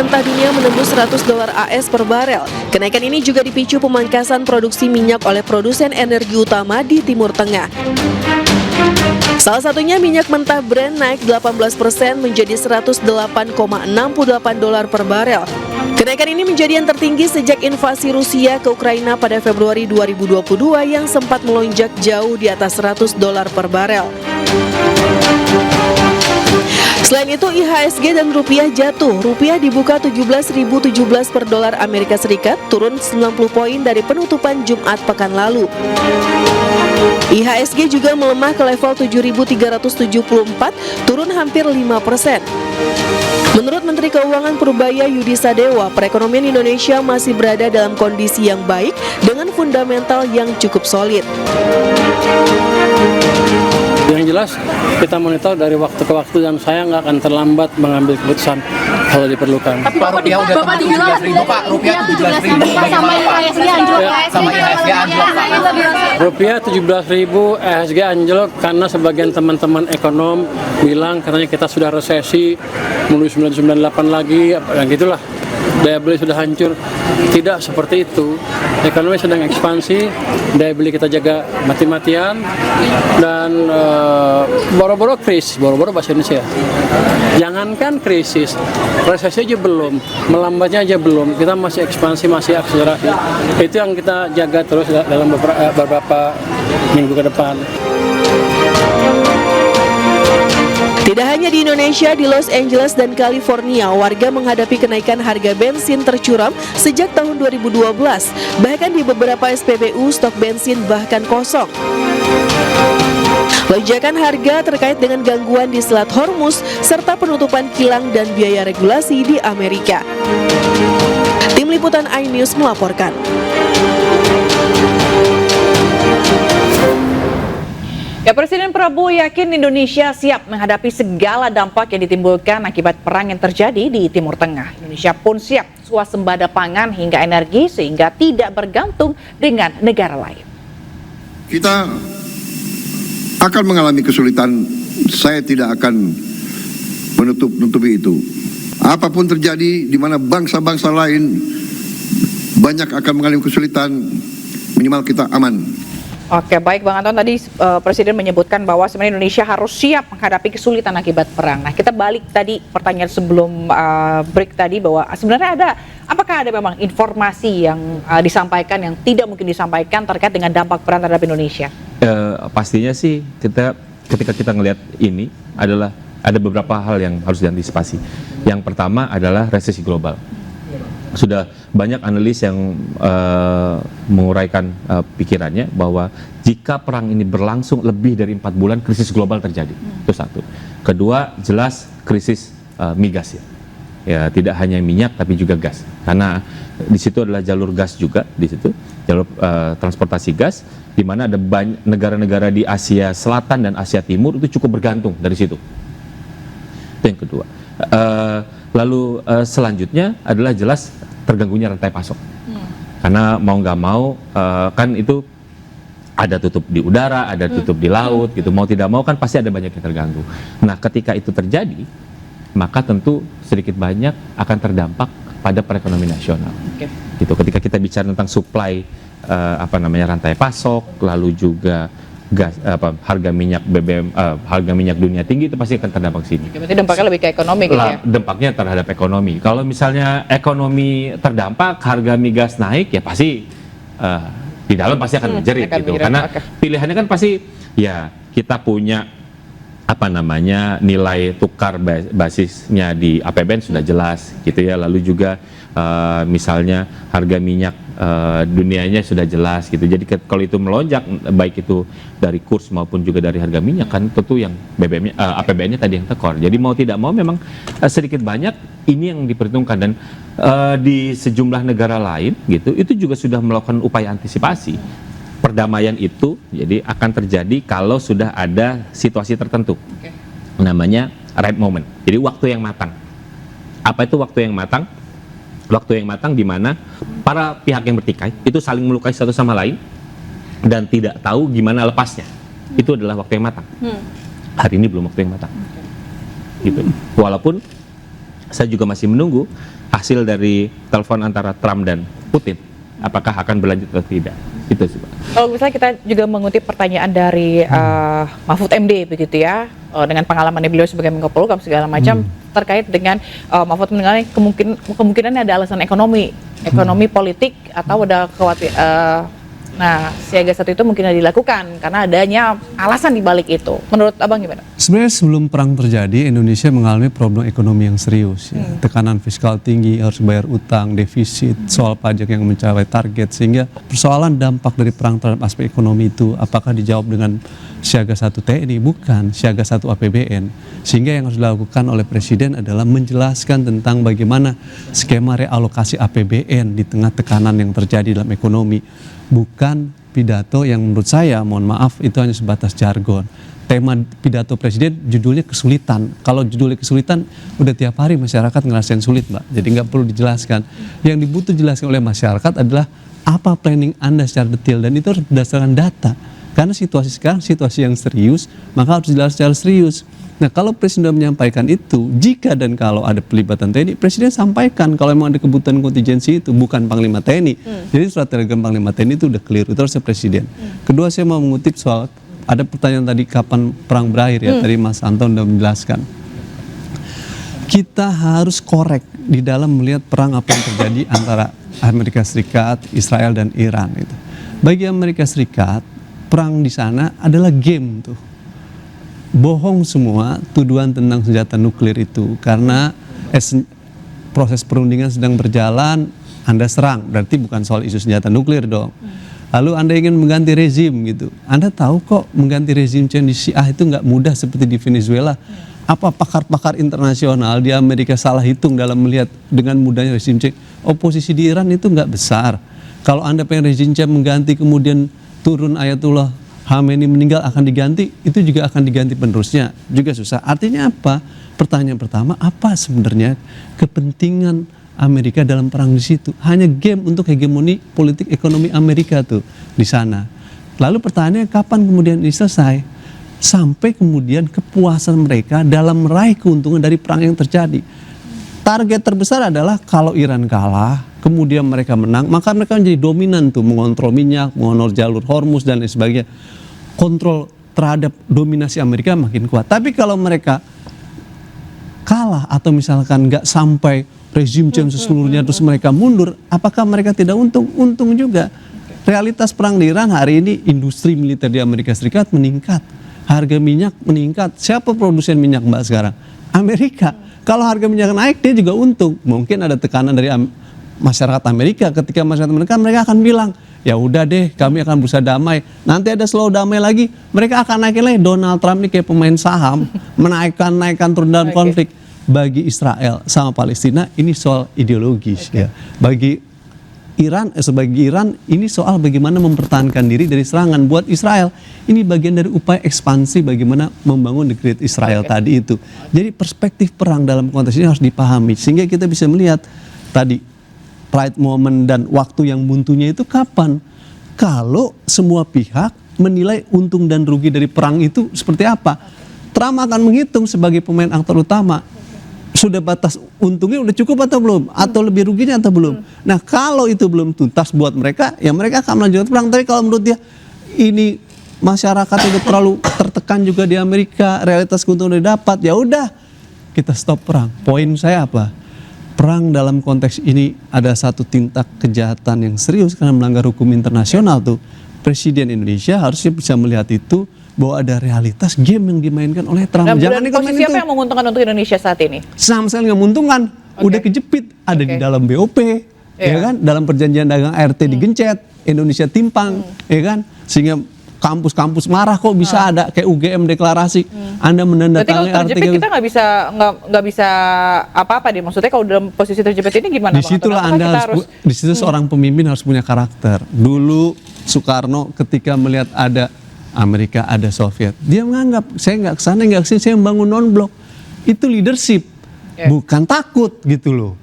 mentah dunia menembus $100 AS per barel. Kenaikan ini juga dipicu pemangkasan produksi minyak oleh produsen energi utama di Timur Tengah. Salah satunya minyak mentah Brent naik 18% menjadi $108,68 per barel. Kenaikan ini menjadi yang tertinggi sejak invasi Rusia ke Ukraina pada Februari 2022 yang sempat melonjak jauh di atas $100 per barel. Selain itu, IHSG dan rupiah jatuh. Rupiah dibuka 17.017 per dolar Amerika Serikat, turun 90 poin dari penutupan Jumat pekan lalu. IHSG juga melemah ke level 7.374, turun hampir 5%. Menurut Menteri Keuangan Purbaya Yudi Sadewa, perekonomian Indonesia masih berada dalam kondisi yang baik dengan fundamental yang cukup solid. Yang jelas kita monitor dari waktu ke waktu dan saya nggak akan terlambat mengambil keputusan kalau diperlukan. Tapi Bapak dibilang rupiah 17.000 sama IHSG anjlok. Rupiah 17.000, IHSG anjlok karena sebagian teman-teman ekonom bilang karena kita sudah resesi mulai 998 lagi, yang gitulah. Daya beli sudah hancur. Tidak seperti itu. Ekonomi sedang ekspansi, daya beli kita jaga mati-matian, dan boro-boro krisis, boro-boro bahasa Indonesia. Jangankan krisis, resesi aja belum, melambatnya aja belum, kita masih ekspansi, masih akselerasi. Itu yang kita jaga terus dalam beberapa minggu ke depan. Tidak hanya di Indonesia, di Los Angeles dan California, warga menghadapi kenaikan harga bensin tercuram sejak tahun 2012. Bahkan di beberapa SPBU, stok bensin bahkan kosong. Lonjakan harga terkait dengan gangguan di Selat Hormuz, serta penutupan kilang dan biaya regulasi di Amerika. Tim Liputan iNews melaporkan. Ya, Presiden Prabowo yakin Indonesia siap menghadapi segala dampak yang ditimbulkan akibat perang yang terjadi di Timur Tengah. Indonesia pun siap swasembada pangan hingga energi sehingga tidak bergantung dengan negara lain. Kita akan mengalami kesulitan, saya tidak akan menutupi itu. Apapun terjadi di mana bangsa-bangsa lain banyak akan mengalami kesulitan, minimal kita aman. Oke, baik Bang Anton, tadi Presiden menyebutkan bahwa sebenarnya Indonesia harus siap menghadapi kesulitan akibat perang. Nah, kita balik tadi pertanyaan sebelum break tadi bahwa sebenarnya apakah ada memang informasi yang disampaikan yang tidak mungkin disampaikan terkait dengan dampak perang terhadap Indonesia? Pastinya sih ketika kita ngelihat ini adalah ada beberapa hal yang harus diantisipasi. Yang pertama adalah resesi global. Sudah banyak analis yang menguraikan pikirannya bahwa jika perang ini berlangsung lebih dari 4 bulan, krisis global terjadi. Itu satu. Kedua, jelas krisis migas ya. Ya, tidak hanya minyak tapi juga gas. Karena di situ adalah jalur gas juga di situ, jalur transportasi gas, di mana ada banyak negara-negara di Asia Selatan dan Asia Timur itu cukup bergantung dari situ. Itu yang kedua. Lalu selanjutnya adalah jelas terganggunya rantai pasok. Karena mau nggak mau kan itu ada tutup di udara, ada tutup di laut gitu. Mau tidak mau kan pasti ada banyak yang terganggu. Nah, ketika itu terjadi, maka tentu sedikit banyak akan terdampak pada perekonomian nasional. Gitu. Ketika kita bicara tentang supply rantai pasok, lalu juga gas, harga minyak BBM, harga minyak dunia tinggi, itu pasti akan terdampak sini. Berarti dampaknya lebih ke ekonomi gitu ya? Dampaknya terhadap ekonomi. Kalau misalnya ekonomi terdampak, harga migas naik, ya pasti di dalam pasti akan menjerit gitu. Karena pilihannya kan pasti ya kita punya nilai tukar basisnya di APBN sudah jelas gitu ya. Lalu juga misalnya harga minyak dunianya sudah jelas gitu. Jadi kalau itu melonjak, baik itu dari kurs maupun juga dari harga minyak, kan tentu yang APBN-nya tadi yang tekor. Jadi mau tidak mau memang sedikit banyak ini yang diperhitungkan, dan di sejumlah negara lain gitu itu juga sudah melakukan upaya antisipasi. Perdamaian itu jadi akan terjadi kalau sudah ada situasi tertentu. Namanya right moment. Jadi waktu yang matang. Apa itu waktu yang matang? Waktu yang matang di mana para pihak yang bertikai itu saling melukai satu sama lain dan tidak tahu gimana lepasnya. Itu adalah waktu yang matang. Hari ini belum waktu yang matang. Gitu. Walaupun saya juga masih menunggu hasil dari telepon antara Trump dan Putin, apakah akan berlanjut atau tidak. Itu sih, Pak. Kalau misalnya kita juga mengutip pertanyaan dari Mahfud MD begitu ya, dengan pengalamannya beliau sebagai Menko Polhukam segala macam terkait dengan Mahfud menilai kemungkinan ada alasan ekonomi politik atau ada khawatir. Nah, siaga satu itu mungkin dilakukan karena adanya alasan di balik itu. Menurut Abang gimana? Sebenarnya sebelum perang terjadi, Indonesia mengalami problem ekonomi yang serius. Ya. Tekanan fiskal tinggi, harus bayar utang, defisit, soal pajak yang mencapai target. Sehingga persoalan dampak dari perang terhadap aspek ekonomi itu, apakah dijawab dengan siaga 1 TNI? Bukan, siaga 1 APBN. Sehingga yang harus dilakukan oleh Presiden adalah menjelaskan tentang bagaimana skema realokasi APBN di tengah tekanan yang terjadi dalam ekonomi. Bukan pidato yang menurut saya, mohon maaf, itu hanya sebatas jargon. Tema pidato Presiden judulnya kesulitan. Kalau judulnya kesulitan, udah tiap hari masyarakat ngerasain sulit, Mbak. Jadi nggak perlu dijelaskan. Yang dibutuh dijelaskan oleh masyarakat adalah apa planning Anda secara detail, dan itu harus berdasarkan data. Karena situasi sekarang situasi yang serius, maka harus dijelaskan secara serius. Nah, kalau Presiden sudah menyampaikan itu, jika dan kalau ada pelibatan TNI, Presiden sampaikan kalau memang ada kebutuhan kontingensi itu, bukan Panglima TNI. Jadi surat telegram Panglima TNI itu udah clear, itu harusnya Presiden. Kedua, saya mau mengutip soal, ada pertanyaan tadi kapan perang berakhir ya, tadi Mas Anton sudah menjelaskan. Kita harus korek di dalam melihat perang apa yang terjadi antara Amerika Serikat, Israel, dan Iran. Itu. Bagi Amerika Serikat, perang di sana adalah game tuh. Bohong semua tuduhan tentang senjata nuklir itu, karena proses perundingan sedang berjalan, Anda serang, berarti bukan soal isu senjata nuklir dong. Lalu Anda ingin mengganti rezim gitu, Anda tahu kok mengganti rezim di Syiah itu nggak mudah seperti di Venezuela. Apa pakar-pakar internasional di Amerika salah hitung dalam melihat dengan mudahnya rezim Cek? Oposisi di Iran itu nggak besar. Kalau Anda pengen rezim Cek mengganti kemudian turun Ayatullah Khamenei meninggal akan diganti, itu juga akan diganti penerusnya, juga susah. Artinya apa? Pertanyaan pertama, apa sebenarnya kepentingan Amerika dalam perang di situ? Hanya game untuk hegemoni politik ekonomi Amerika tuh di sana. Lalu pertanyaannya, kapan kemudian ini selesai? Sampai kemudian kepuasan mereka dalam meraih keuntungan dari perang yang terjadi. Target terbesar adalah kalau Iran kalah, kemudian mereka menang, maka mereka menjadi dominan tuh, mengontrol minyak, mengontrol jalur Hormuz dan lain sebagainya. Kontrol terhadap dominasi Amerika makin kuat. Tapi kalau mereka kalah atau misalkan nggak sampai rezim seluruhnya terus mereka mundur, apakah mereka tidak untung? Untung juga. Realitas perang di Iran hari ini, industri militer di Amerika Serikat meningkat, harga minyak meningkat. Siapa produsen minyak Mbak sekarang? Amerika. Kalau harga minyak naik, dia juga untung. Mungkin ada tekanan dari masyarakat Amerika. Ketika masyarakat Amerika, mereka akan bilang, ya udah deh, kami akan berusaha damai. Nanti ada slow damai lagi, mereka akan naikin lagi. Donald Trump ini kayak pemain saham, menaikkan turun dalam konflik. Bagi Israel sama Palestina, ini soal ideologis. Ya. Bagi sebagai Iran, ini soal bagaimana mempertahankan diri dari serangan. Buat Israel, ini bagian dari upaya ekspansi bagaimana membangun negeri Israel tadi itu. Jadi perspektif perang dalam konteks ini harus dipahami, sehingga kita bisa melihat tadi right moment dan waktu yang buntunya itu kapan. Kalau semua pihak menilai untung dan rugi dari perang itu seperti apa. Trump akan menghitung sebagai pemain aktor utama, sudah batas untungnya udah cukup atau belum, atau lebih ruginya atau belum. Nah, kalau itu belum tuntas buat mereka, ya mereka akan melanjutkan perang. Tapi kalau menurut dia ini masyarakat udah terlalu tertekan juga di Amerika, realitas keuntungan udah dapat, ya udah kita stop perang. Poin saya apa? Perang dalam konteks ini ada satu tindak kejahatan yang serius karena melanggar hukum internasional tuh. Presiden Indonesia harusnya bisa melihat itu, bahwa ada realitas game yang dimainkan oleh Trump. Nah, jangan posisi apa yang menguntungkan untuk Indonesia saat ini? Sama sekali nggak menguntungkan. Udah kejepit, ada di dalam BOP, ya kan? Dalam perjanjian dagang ART digencet, Indonesia timpang, ya kan? Sehingga kampus-kampus marah kok bisa ada kayak UGM deklarasi. Anda menandatangani artikel. Berarti kalau terjepit kita nggak bisa apa-apa deh. Maksudnya kalau dalam posisi terjepit ini gimana? Disitulah Anda harus di situ seorang pemimpin harus punya karakter. Dulu Soekarno ketika melihat ada Amerika, ada Soviet, dia menganggap saya nggak kesana, nggak kesini, saya membangun non-blok. Itu leadership, bukan takut gitu loh.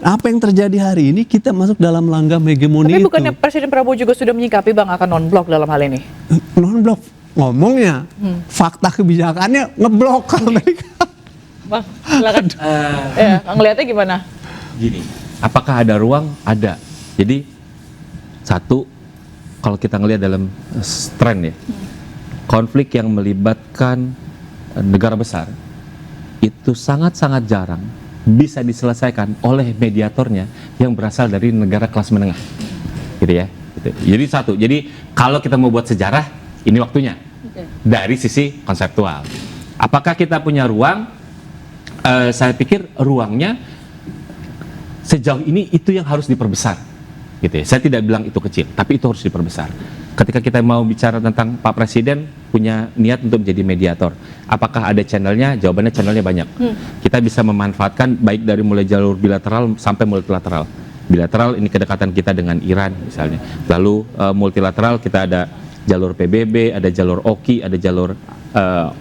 Apa yang terjadi hari ini, kita masuk dalam langgam hegemoni itu. Tapi bukannya Presiden Prabowo juga sudah menyikapi Bang akan non-blok dalam hal ini? Non-blok ngomongnya, fakta kebijakannya ngeblok Amerika. Bang, silakan. Ngelihatnya gimana? Gini, Apakah ada ruang? Ada. Jadi satu, kalau kita ngelihat dalam tren ya, konflik yang melibatkan negara besar itu sangat-sangat jarang bisa diselesaikan oleh mediatornya yang berasal dari negara kelas menengah, gitu ya. Gitu. Jadi satu, jadi kalau kita mau buat sejarah, ini waktunya dari sisi konseptual. Apakah kita punya ruang? Saya pikir ruangnya sejauh ini itu yang harus diperbesar, gitu ya. Saya tidak bilang itu kecil, tapi itu harus diperbesar. Ketika kita mau bicara tentang Pak Presiden punya niat untuk menjadi mediator, apakah ada channelnya? Jawabannya channelnya banyak. Kita bisa memanfaatkan baik dari mulai jalur bilateral sampai multilateral. Bilateral ini kedekatan kita dengan Iran misalnya. Lalu multilateral kita ada jalur PBB, ada jalur OKI, ada jalur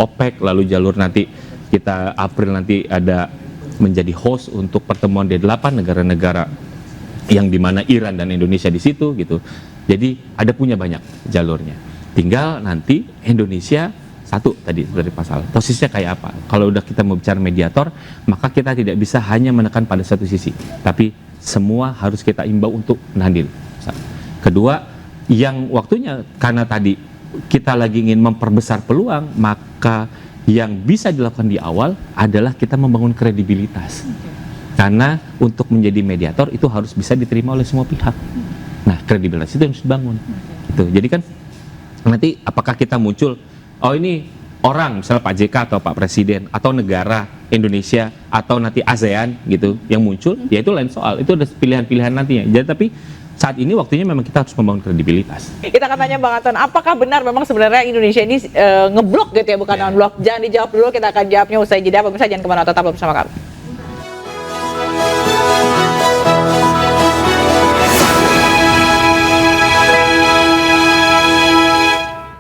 OPEC, lalu jalur nanti kita April nanti ada menjadi host untuk pertemuan D8 negara-negara yang dimana Iran dan Indonesia di situ gitu. Jadi ada punya banyak jalurnya. Tinggal nanti Indonesia satu tadi dari pasal posisinya kayak apa. Kalau udah kita mau bicara mediator, maka kita tidak bisa hanya menekan pada satu sisi, tapi semua harus kita imbau untuk menandil. Kedua, yang waktunya karena tadi kita lagi ingin memperbesar peluang, maka yang bisa dilakukan di awal adalah kita membangun kredibilitas. Karena untuk menjadi mediator itu harus bisa diterima oleh semua pihak. Nah, kredibilitas itu yang harus dibangun. Gitu. Jadi kan nanti apakah kita muncul, oh ini orang misalnya Pak JK atau Pak Presiden atau negara Indonesia atau nanti ASEAN gitu yang muncul, ya itu lain soal. Itu ada pilihan-pilihan nantinya. Jadi tapi saat ini waktunya memang kita harus membangun kredibilitas. Kita akan tanya Bang Anton, apakah benar memang sebenarnya Indonesia ini ngeblok gitu ya, bukan on-block? Jangan dijawab dulu, kita akan jawabnya usai jeda. Pemirsa jangan kemana-mana, tetap bersama kami.